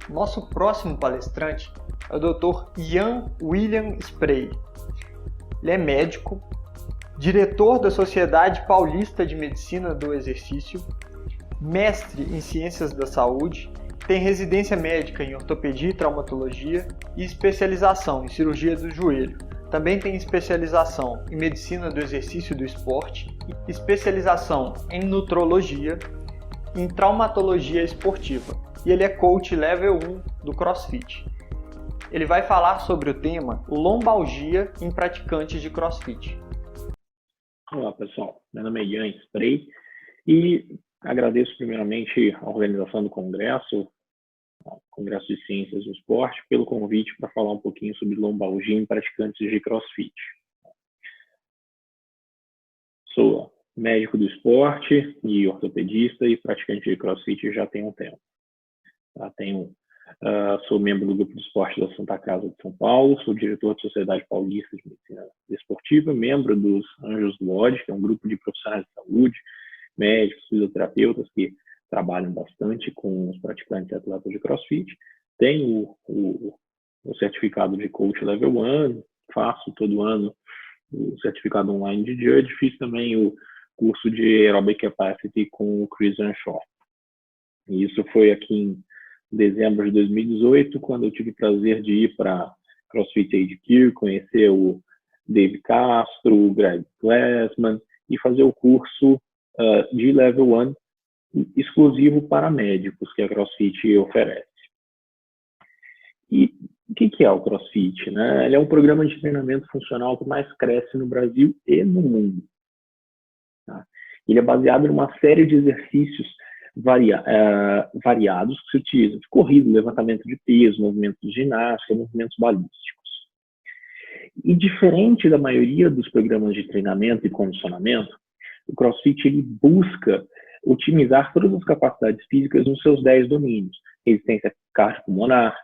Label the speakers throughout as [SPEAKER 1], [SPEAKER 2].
[SPEAKER 1] Nosso próximo palestrante é o Dr. Ian William Spray. Ele é médico, diretor da Sociedade Paulista de Medicina do Exercício, mestre em Ciências da Saúde, tem residência médica em ortopedia e traumatologia e especialização em cirurgia do joelho. Também tem especialização em medicina do exercício e do esporte, especialização em nutrologia e em traumatologia esportiva. E ele é coach level 1 do CrossFit. Ele vai falar sobre o tema lombalgia em praticantes de CrossFit.
[SPEAKER 2] Olá, pessoal. Meu nome é Ian Spray e agradeço primeiramente a organização do Congresso, o Congresso de Ciências do Esporte, pelo convite para falar um pouquinho sobre lombalgia em praticantes de CrossFit. Sou médico do esporte e ortopedista e praticante de CrossFit já tem um tempo. Sou membro do Grupo de Esporte da Santa Casa de São Paulo, sou diretor da Sociedade Paulista de Medicina Esportiva, membro dos Anjos do Lodge, que é um grupo de profissionais de saúde, médicos, fisioterapeutas que trabalham bastante com os praticantes e atletas de CrossFit. Tenho o certificado de Coach Level 1, faço todo ano o certificado online de Judge, fiz também o curso de Aerobic Capacity com o Chris Shaw. E isso foi aqui em dezembro de 2018, quando eu tive o prazer de ir para CrossFit HQ, conhecer o Dave Castro, o Greg Glassman e fazer o curso de Level 1 exclusivo para médicos que a CrossFit oferece. E o que é o CrossFit, né? Ele é um programa de treinamento funcional que mais cresce no Brasil e no mundo. Tá? Ele é baseado em uma série de exercícios variados que se utilizam de corrida, levantamento de peso, movimentos de ginástica, movimentos balísticos. E diferente da maioria dos programas de treinamento e condicionamento, o CrossFit ele busca otimizar todas as capacidades físicas nos seus 10 domínios: resistência cardiopulmonar,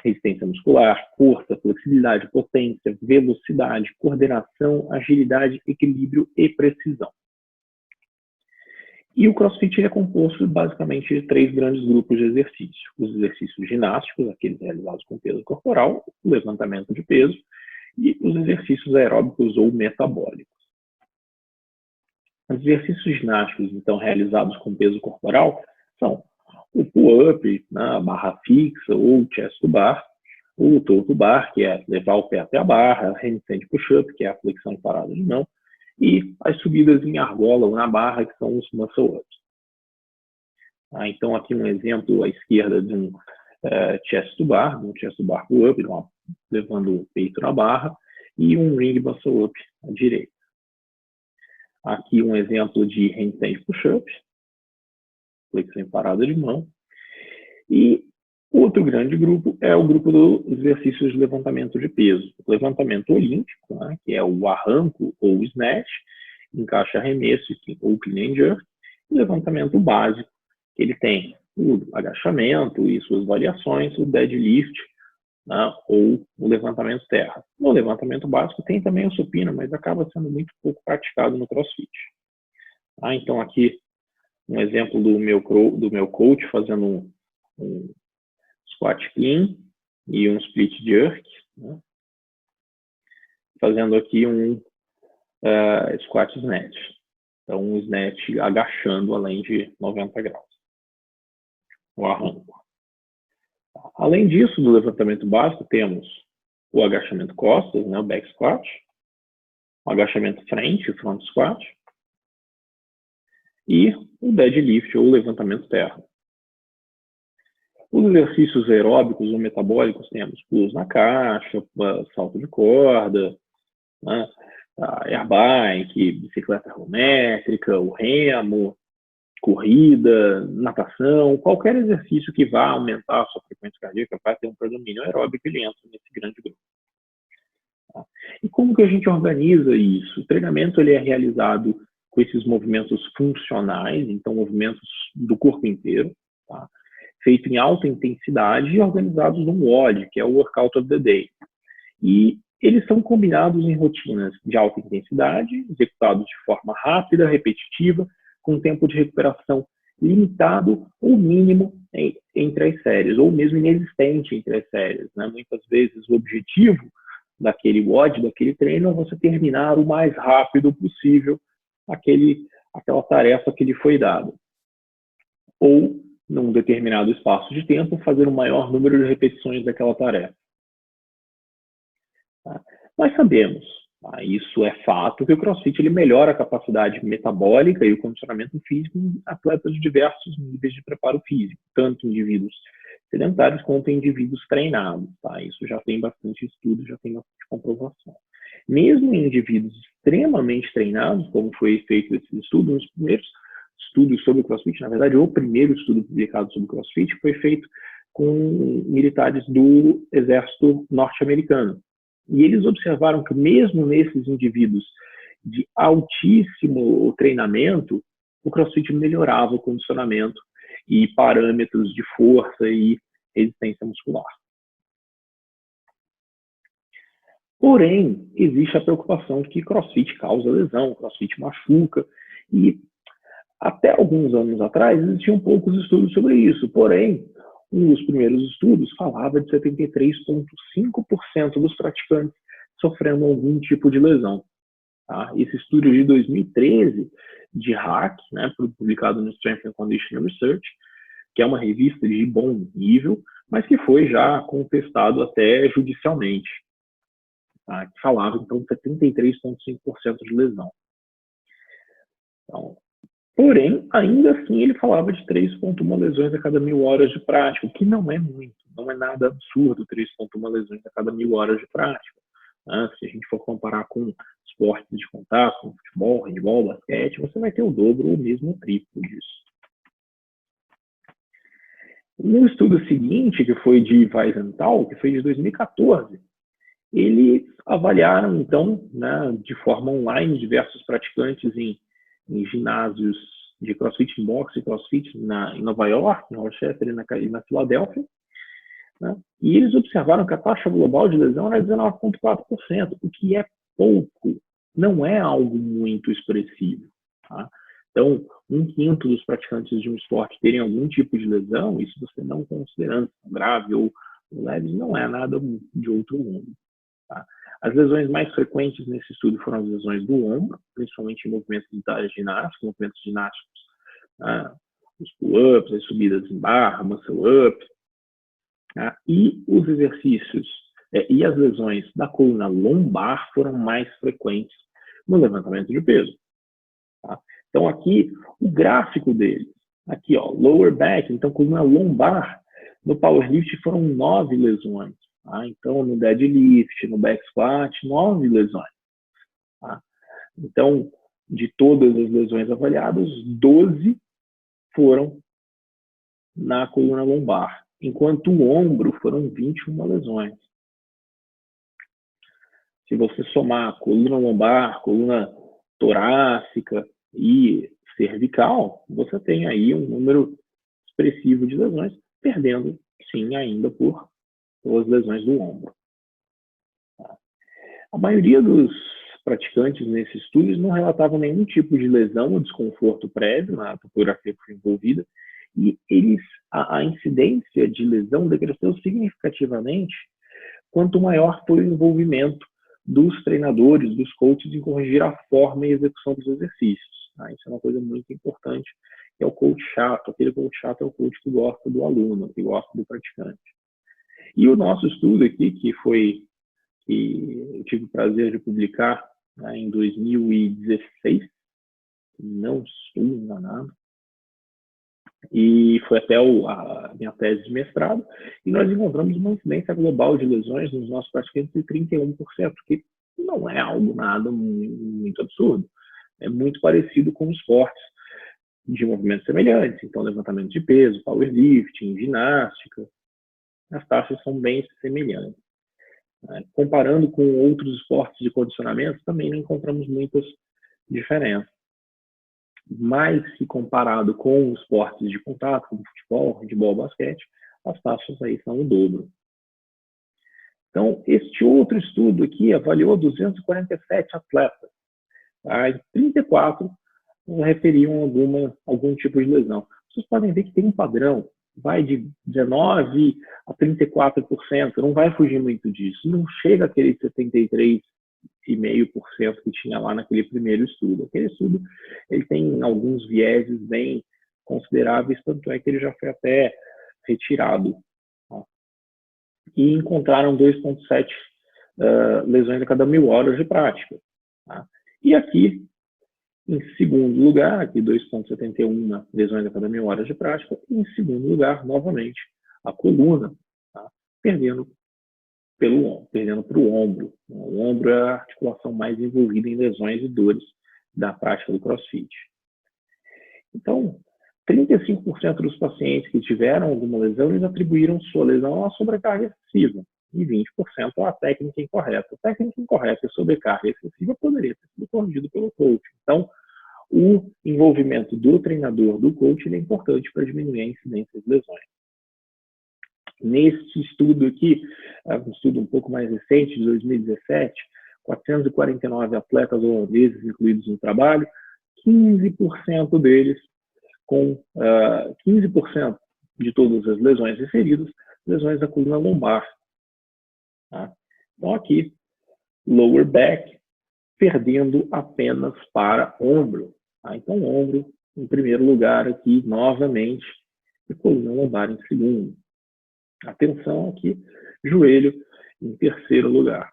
[SPEAKER 2] resistência muscular, força, flexibilidade, potência, velocidade, coordenação, agilidade, equilíbrio e precisão. E o CrossFit é composto basicamente de 3 grandes grupos de exercícios: os exercícios ginásticos, aqueles realizados com peso corporal, o levantamento de peso, e os exercícios aeróbicos ou metabólicos. Os exercícios ginásticos, então, realizados com peso corporal, são o pull-up, a barra fixa, ou o chest to bar, o toe to bar, que é levar o pé até a barra, handstand push-up, que é a flexão parada de mão, e as subidas em argola ou na barra, que são os muscle-ups. Então, aqui um exemplo à esquerda de um chest to bar pull-up, levando o peito na barra, e um ring muscle-up à direita. Aqui um exemplo de handstand push-up, flexão parada de mão. E outro grande grupo é o grupo dos exercícios de levantamento de peso. O levantamento olímpico, né, que é o arranco ou o snatch, encaixa arremesso ou clean and jerk. E levantamento básico, que ele tem o agachamento e suas variações, o deadlift, né, ou o levantamento terra. No levantamento básico tem também o supino, mas acaba sendo muito pouco praticado no CrossFit. Então aqui um exemplo do meu coach fazendo um squat clean e um split jerk, né? Fazendo aqui um squat snatch. Então um snatch agachando além de 90 graus. O arranco. Além disso, do levantamento básico, temos o agachamento costas, né, o back squat, o agachamento frente, o front squat, e o deadlift, ou levantamento terra. Os exercícios aeróbicos ou metabólicos temos pulos na caixa, salto de corda, né, airbike, bicicleta ergométrica, o remo, corrida, natação, qualquer exercício que vá aumentar a sua frequência cardíaca vai ter um predomínio aeróbico, ele entra nesse grande grupo. E como que a gente organiza isso? O treinamento ele é realizado com esses movimentos funcionais, então movimentos do corpo inteiro, tá? Feito em alta intensidade e organizados num WOD, que é o Workout of the Day. E eles são combinados em rotinas de alta intensidade, executados de forma rápida, repetitiva, com tempo de recuperação limitado ou mínimo entre as séries, ou mesmo inexistente entre as séries, né? Muitas vezes o objetivo daquele WOD, daquele treino, é você terminar o mais rápido possível aquela tarefa que lhe foi dada. Ou, num determinado espaço de tempo, fazer o maior número de repetições daquela tarefa. Tá? Nós sabemos, tá? Isso é fato, que o CrossFit ele melhora a capacidade metabólica e o condicionamento físico em atletas de diversos níveis de preparo físico, tanto indivíduos sedentários quanto indivíduos treinados. Tá? Isso já tem bastante estudo, já tem bastante comprovação. Mesmo em indivíduos extremamente treinados, como foi feito esse estudo, nos primeiros estudos sobre o CrossFit, na verdade, o primeiro estudo publicado sobre o CrossFit foi feito com militares do exército norte-americano. E eles observaram que mesmo nesses indivíduos de altíssimo treinamento, o CrossFit melhorava o condicionamento e parâmetros de força e resistência muscular. Porém, existe a preocupação de que CrossFit causa lesão, CrossFit machuca, e até alguns anos atrás existiam poucos estudos sobre isso. Porém, um dos primeiros estudos falava de 73,5% dos praticantes sofrendo algum tipo de lesão. Tá? Esse estudo de 2013, de Hack, né, publicado no Strength and Conditioning Research, que é uma revista de bom nível, mas que foi já contestado até judicialmente. Tá? Que falava, então, de 73,5% de lesão. Então, porém, ainda assim, ele falava de 3,1 lesões a cada 1.000 horas de prática, o que não é muito, não é nada absurdo 3,1 lesões a cada 1.000 horas de prática. Né? Se a gente for comparar com esportes de contato, como futebol, handebol, basquete, você vai ter o dobro ou mesmo o triplo disso. No estudo seguinte, que foi de Weisenthal, que foi de 2014, eles avaliaram, então, né, de forma online, diversos praticantes em ginásios de CrossFit, em boxe e CrossFit em Nova York, em Rochester e na Filadélfia, né? E eles observaram que a taxa global de lesão era 19,4%, o que é pouco, não é algo muito expressivo. Tá? Então, 1/5 dos praticantes de um esporte terem algum tipo de lesão, isso você não considerando grave ou leve, não é nada de outro mundo. Tá? As lesões mais frequentes nesse estudo foram as lesões do ombro, principalmente em movimentos ginásticos, os pull-ups, as subidas em barra, muscle-ups, tá? E os exercícios e as lesões da coluna lombar foram mais frequentes no levantamento de peso. Tá? Então, aqui, o gráfico deles, aqui, ó, lower back, então coluna lombar, no powerlift foram 9 lesões. Tá? Então, no deadlift, no back squat, 9 lesões. Tá? Então, de todas as lesões avaliadas, 12 foram na coluna lombar, enquanto o ombro foram 21 lesões. Se você somar a coluna lombar, coluna torácica e cervical, você tem aí um número expressivo de lesões, perdendo, sim, ainda por as lesões do ombro. A maioria dos praticantes nesses estudos não relatavam nenhum tipo de lesão ou desconforto prévio na topografia que foi envolvida, e a incidência de lesão decresceu significativamente quanto maior foi o envolvimento dos treinadores, dos coaches, em corrigir a forma e execução dos exercícios. Tá? Isso é uma coisa muito importante, que é o coach chato. Aquele coach chato é o coach que gosta do aluno, que gosta do praticante. E o nosso estudo aqui, que eu tive o prazer de publicar, né, em 2016, não estou enganado, e foi até a minha tese de mestrado, e nós encontramos uma incidência global de lesões nos nossos praticantes de 31%, que não é algo nada muito absurdo. É muito parecido com esportes de movimentos semelhantes, então levantamento de peso, powerlifting, ginástica, as taxas são bem semelhantes. Comparando com outros esportes de condicionamento, também não encontramos muitas diferenças. Mas, se comparado com esportes de contato, como futebol, handebol, basquete, as taxas aí são o dobro. Então, este outro estudo aqui avaliou 247 atletas. Tá? E 34 referiam algum tipo de lesão. Vocês podem ver que tem um padrão. vai de 19% a 34%, não vai fugir muito disso. Não chega aquele 73,5% que tinha lá naquele primeiro estudo. Aquele estudo ele tem alguns vieses bem consideráveis, tanto é que ele já foi até retirado. Tá? E encontraram 2,7 lesões a cada 1.000 horas de prática. Tá? E aqui, em segundo lugar, aqui 2,71 lesões a cada 1.000 horas de prática, e em segundo lugar, novamente, a coluna, tá? perdendo para o ombro. O ombro é a articulação mais envolvida em lesões e dores da prática do CrossFit. Então, 35% dos pacientes que tiveram alguma lesão, eles atribuíram sua lesão à sobrecarga excessiva e 20% à técnica incorreta. A técnica incorreta e sobrecarga excessiva poderia ter sido corrigido pelo coach. Então, o envolvimento do treinador, do coach, ele é importante para diminuir a incidência de lesões. Neste estudo aqui, um estudo um pouco mais recente, de 2017, 449 atletas holandeses incluídos no trabalho, 15% deles com 15% de todas as lesões referidas, lesões da coluna lombar. Tá? Então aqui, lower back, perdendo apenas para ombro. Tá? Então ombro em primeiro lugar aqui, novamente, e coluna lombar em segundo. Atenção aqui, joelho em terceiro lugar.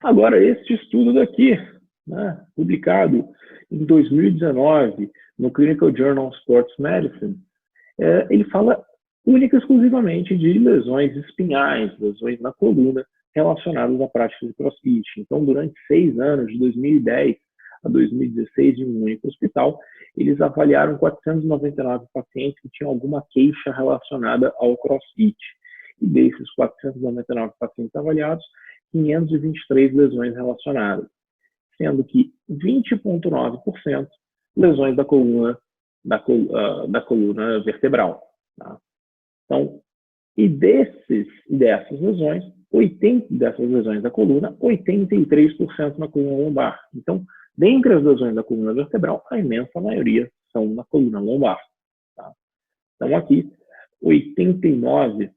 [SPEAKER 2] Agora, este estudo daqui, né, publicado em 2019 no Clinical Journal of Sports Medicine, ele fala única e exclusivamente de lesões espinhais, lesões na coluna relacionadas à prática de CrossFit. Então, durante 6 anos, de 2010 a 2016, em um único hospital, eles avaliaram 499 pacientes que tinham alguma queixa relacionada ao CrossFit. E desses 499 pacientes avaliados, 523 lesões relacionadas, sendo que 20,9% lesões da coluna vertebral. Tá? Então, e dessas lesões, 80 dessas lesões da coluna, 83% na coluna lombar. Então, dentre as lesões da coluna vertebral, a imensa maioria são na coluna lombar. Tá? Então, aqui, 89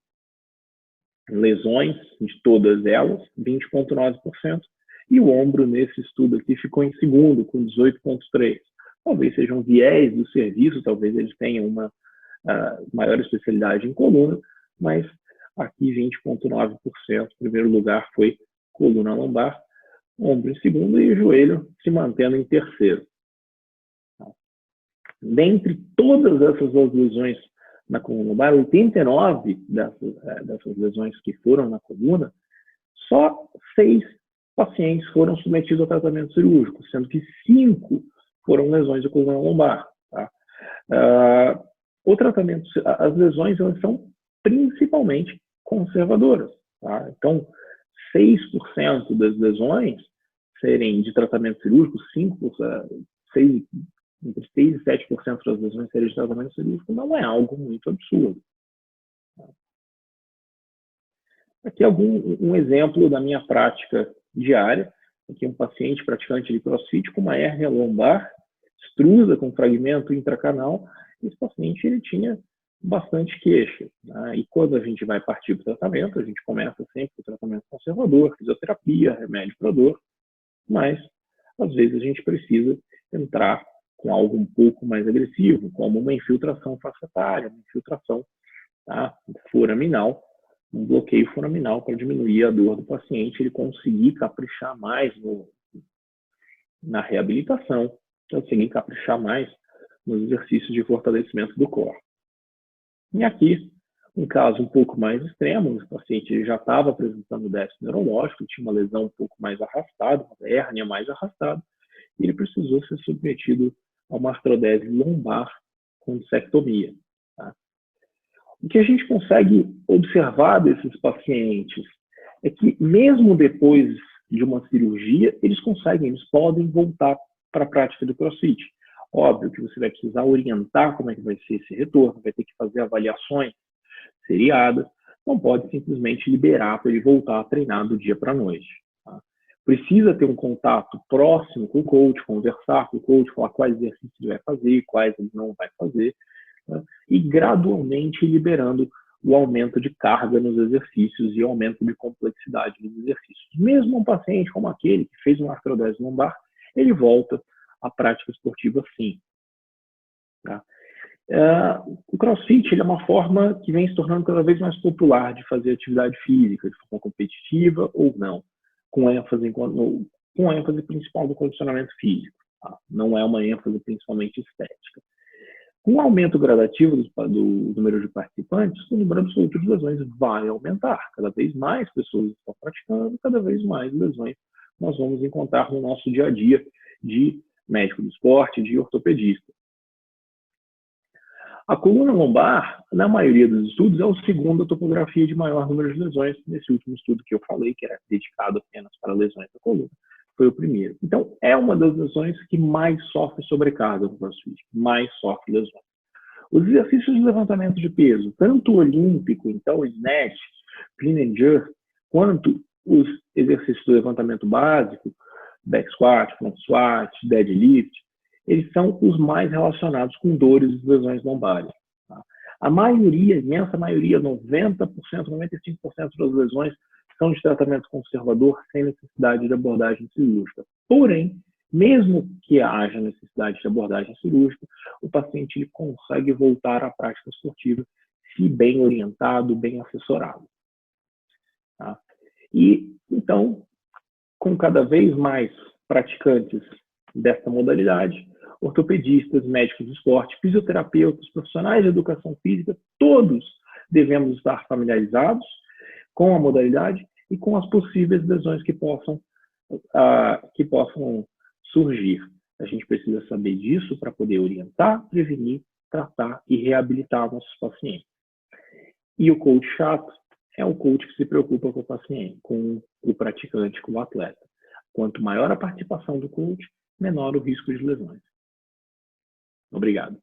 [SPEAKER 2] lesões de todas elas, 20,9%, e o ombro nesse estudo aqui ficou em segundo, com 18,3%. Talvez seja um viés do serviço, talvez eles tenham uma maior especialidade em coluna, mas aqui 20,9%, em primeiro lugar foi coluna lombar, ombro em segundo e o joelho se mantendo em terceiro. Dentre todas essas lesões na coluna lombar, 89 dessas lesões que foram na coluna, só 6 pacientes foram submetidos a tratamento cirúrgico, sendo que 5 foram lesões de coluna lombar. Tá? O tratamento, as lesões elas são principalmente conservadoras. Tá? Então, 6% das lesões serem de tratamento cirúrgico, 6, entre 6% e 7% das lesões serem de tratamento cirúrgico, não é algo muito absurdo. Aqui um exemplo da minha prática diária. Aqui um paciente praticante de CrossFit com uma hérnia lombar, extrusa com fragmento intracanal. Esse paciente ele tinha bastante queixa. Né? E quando a gente vai partir para o tratamento, a gente começa sempre com o tratamento conservador, fisioterapia, remédio para dor, mas às vezes a gente precisa entrar com algo um pouco mais agressivo, como uma infiltração fasciária, uma infiltração foraminal, um bloqueio foraminal para diminuir a dor do paciente, ele conseguir caprichar mais na reabilitação, conseguir caprichar mais nos exercícios de fortalecimento do core. E aqui, um caso um pouco mais extremo, o paciente já estava apresentando déficit neurológico, tinha uma lesão um pouco mais arrastada, uma hérnia mais arrastada, e ele precisou ser submetido a uma artrodese lombar com dissectomia. Tá? O que a gente consegue observar desses pacientes é que, mesmo depois de uma cirurgia, eles podem voltar para a prática do CrossFit. Óbvio que você vai precisar orientar como é que vai ser esse retorno, vai ter que fazer avaliações seriadas, não pode simplesmente liberar para ele voltar a treinar do dia para a noite. Tá? Precisa ter um contato próximo com o coach, conversar com o coach, falar quais exercícios ele vai fazer, quais ele não vai fazer. né, e gradualmente liberando o aumento de carga nos exercícios e o aumento de complexidade nos exercícios. Mesmo um paciente como aquele que fez uma artrodese lombar, ele volta à prática esportiva sim. Tá? O CrossFit ele é uma forma que vem se tornando cada vez mais popular de fazer atividade física, de forma competitiva ou não, com ênfase principal no condicionamento físico. Tá? Não é uma ênfase principalmente estética. Com o aumento gradativo do número de participantes, o número absoluto de lesões vai aumentar. Cada vez mais pessoas estão praticando, cada vez mais lesões nós vamos encontrar no nosso dia a dia de médico do esporte, de ortopedista. A coluna lombar, na maioria dos estudos, é a segunda topografia de maior número de lesões. Nesse último estudo que eu falei, que era dedicado apenas para lesões da coluna, foi o primeiro. Então, é uma das lesões que mais sofre sobrecarga no CrossFit, mais sofre lesões. Os exercícios de levantamento de peso, tanto o olímpico, então o snatch, clean and jerk, quanto os exercícios de levantamento básico, back squat, front squat, deadlift, eles são os mais relacionados com dores e lesões lombares. Tá? A maioria, imensa maioria, 90%, 95% das lesões são de tratamento conservador sem necessidade de abordagem cirúrgica. Porém, mesmo que haja necessidade de abordagem cirúrgica, o paciente ele consegue voltar à prática esportiva se bem orientado, bem assessorado. Tá? E, então, com cada vez mais praticantes desta modalidade, ortopedistas, médicos do esporte, fisioterapeutas, profissionais de educação física, todos devemos estar familiarizados com a modalidade e com as possíveis lesões que possam surgir. A gente precisa saber disso para poder orientar, prevenir, tratar e reabilitar nossos pacientes. E o coach chato é o coach que se preocupa com o paciente, com o praticante, com o atleta. Quanto maior a participação do coach, menor o risco de lesões. Obrigado.